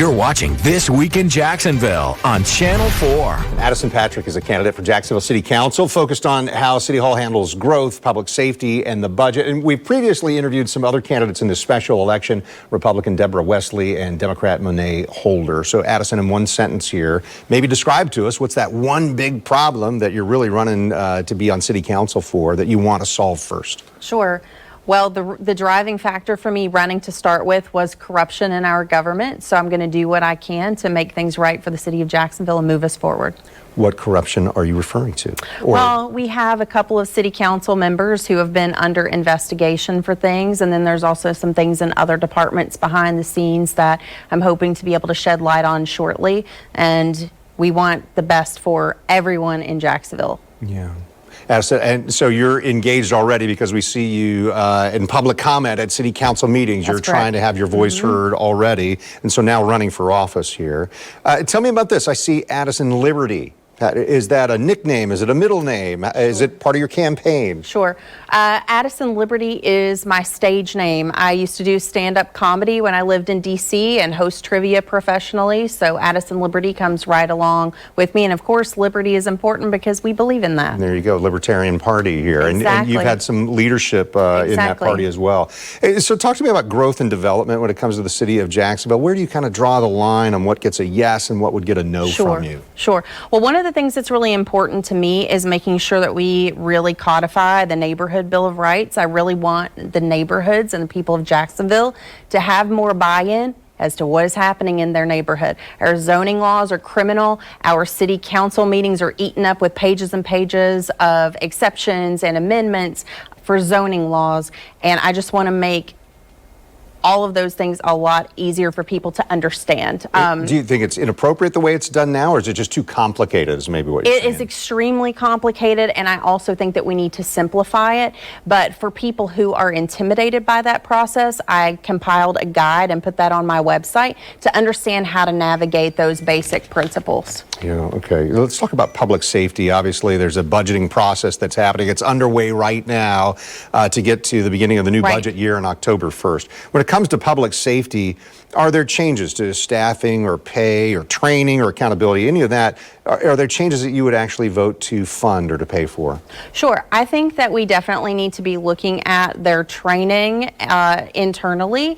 You're watching This Week in Jacksonville on Channel 4. Addison Patrick is a candidate for Jacksonville City Council, focused on how City Hall handles growth, public safety, and the budget. And we've previously interviewed some other candidates in this special election, Republican Deborah Wesley and Democrat Monet Holder. So Addison, in one sentence here, maybe describe to us what's that one big problem that you're really running to be on City Council for that you want to solve first? Sure. Well, the driving factor for me running to start with was corruption in our government. So I'm going to do what I can to make things right for the city of Jacksonville and move us forward. What corruption are you referring to? Well, we have a couple of city council members who have been under investigation for things. And then there's also some things in other departments behind the scenes that I'm hoping to be able to shed light on shortly. And we want the best for everyone in Jacksonville. Yeah. And so you're engaged already because we see you in public comment at city council meetings. You're trying to have your voice heard already. And so now running for office here. Tell me about this. I see Addison Liberty. Is that a nickname? Is it a middle name? Is it part of your campaign? Sure. Addison Liberty is my stage name. I used to do stand-up comedy when I lived in D.C. and host trivia professionally. So Addison Liberty comes right along with me. And of course, liberty is important because we believe in that. There you go, Libertarian Party here. Exactly. And you've had some leadership in that party as well. So talk to me about growth and development when it comes to the city of Jacksonville. Where do you kind of draw the line on what gets a yes and what would get a no from you? Sure. Well, one of the things that's really important to me is making sure that we really codify the neighborhood Bill of Rights. I really want the neighborhoods and the people of Jacksonville to have more buy-in as to what is happening in their neighborhood. Our zoning laws are criminal. Our city council meetings are eaten up with pages and pages of exceptions and amendments for zoning laws. And I just want to make all of those things a lot easier for people to understand. Do you think it's inappropriate the way it's done now, or is it just too complicated is maybe what you're saying? It is extremely complicated, and I also think that we need to simplify it. But for people who are intimidated by that process, I compiled a guide and put that on my website to understand how to navigate those basic principles. Yeah, okay. Let's talk about public safety. Obviously, there's a budgeting process that's happening. It's underway right now to get to the beginning of the new budget year on October 1st. When it comes to public safety, are there changes to staffing or pay or training or accountability, any of that? Are there changes that you would actually vote to fund or to pay for? Sure. I think that we definitely need to be looking at their training internally.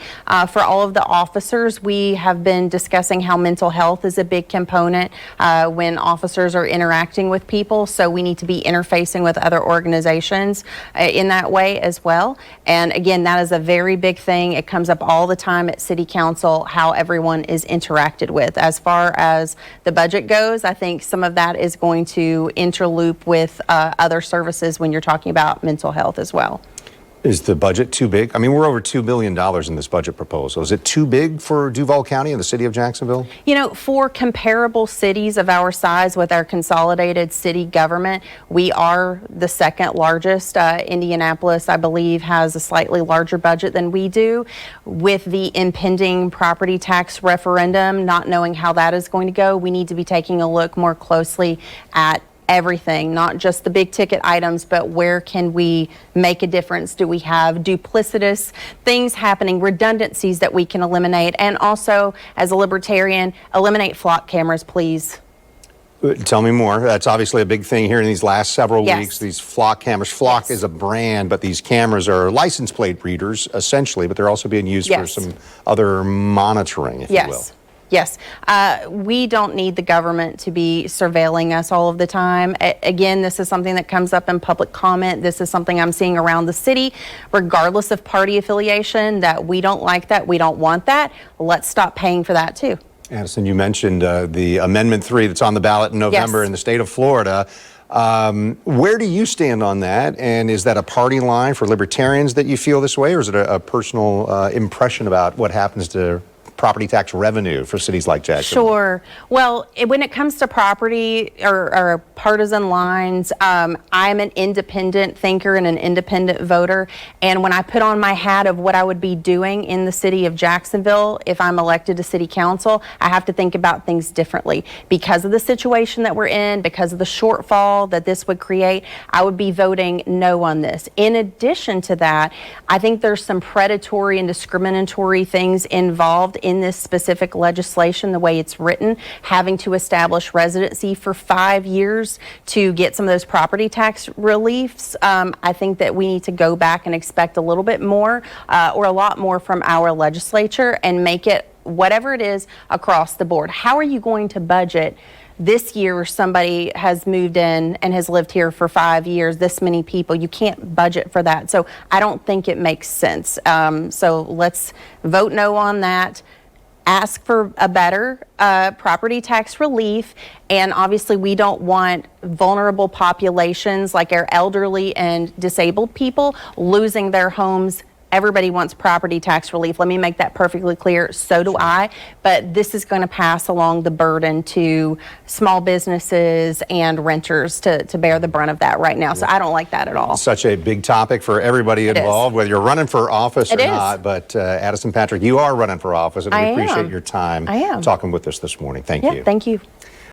For all of the officers, we have been discussing how mental health is a big component when officers are interacting with people. So we need to be interfacing with other organizations in that way as well. And again, that is a very big thing. It comes up all the time at City Council, how everyone is interacted with. As far as the budget goes, I think some of that is going to interloop with other services when you're talking about mental health as well. Is the budget too big? I mean, we're over $2 billion in this budget proposal. Is it too big for Duval County and the city of Jacksonville? You know, for comparable cities of our size with our consolidated city government, we are the second largest. Indianapolis, I believe, has a slightly larger budget than we do. With the impending property tax referendum, not knowing how that is going to go, we need to be taking a look more closely at everything, not just the big ticket items, but where can we make a difference? Do we have duplicitous things happening, redundancies that we can eliminate? And also, as a libertarian, eliminate flock cameras, please. Tell me more. That's obviously a big thing here in these last several weeks, these flock cameras. Flock is a brand, but these cameras are license plate readers, essentially, but they're also being used for some other monitoring, if you will. Yes, we don't need the government to be surveilling us all of the time. Again, this is something that comes up in public comment. This is something I'm seeing around the city, regardless of party affiliation, that we don't like that, we don't want that. Let's stop paying for that too. Addison, you mentioned the Amendment 3 that's on the ballot in November in the state of Florida. Where do you stand on that? And is that a party line for libertarians that you feel this way, or is it a personal impression about what happens to property tax revenue for cities like Jacksonville? Sure. Well, when it comes to property or partisan lines, I'm an independent thinker and an independent voter. And when I put on my hat of what I would be doing in the city of Jacksonville, if I'm elected to city council, I have to think about things differently. Because of the situation that we're in, because of the shortfall that this would create, I would be voting no on this. In addition to that, I think there's some predatory and discriminatory things involved in this specific legislation, the way it's written, having to establish residency for 5 years to get some of those property tax reliefs. I think that we need to go back and expect a little bit more or a lot more from our legislature and make it whatever it is across the board. How are you going to budget this year? Somebody has moved in and has lived here for 5 years, this many people. You can't budget for that. So I don't think it makes sense. So let's vote no on that. Ask for a better property tax relief. And obviously we don't want vulnerable populations like our elderly and disabled people losing their homes. Everybody wants property tax relief. Let me make that perfectly clear. So do I. But this is going to pass along the burden to small businesses and renters to bear the brunt of that right now. So I don't like that at all. Such a big topic for everybody involved, whether you're running for office or not. But Addison Patrick, you are running for office, and we appreciate your time talking with us this morning. Thank you. Thank you.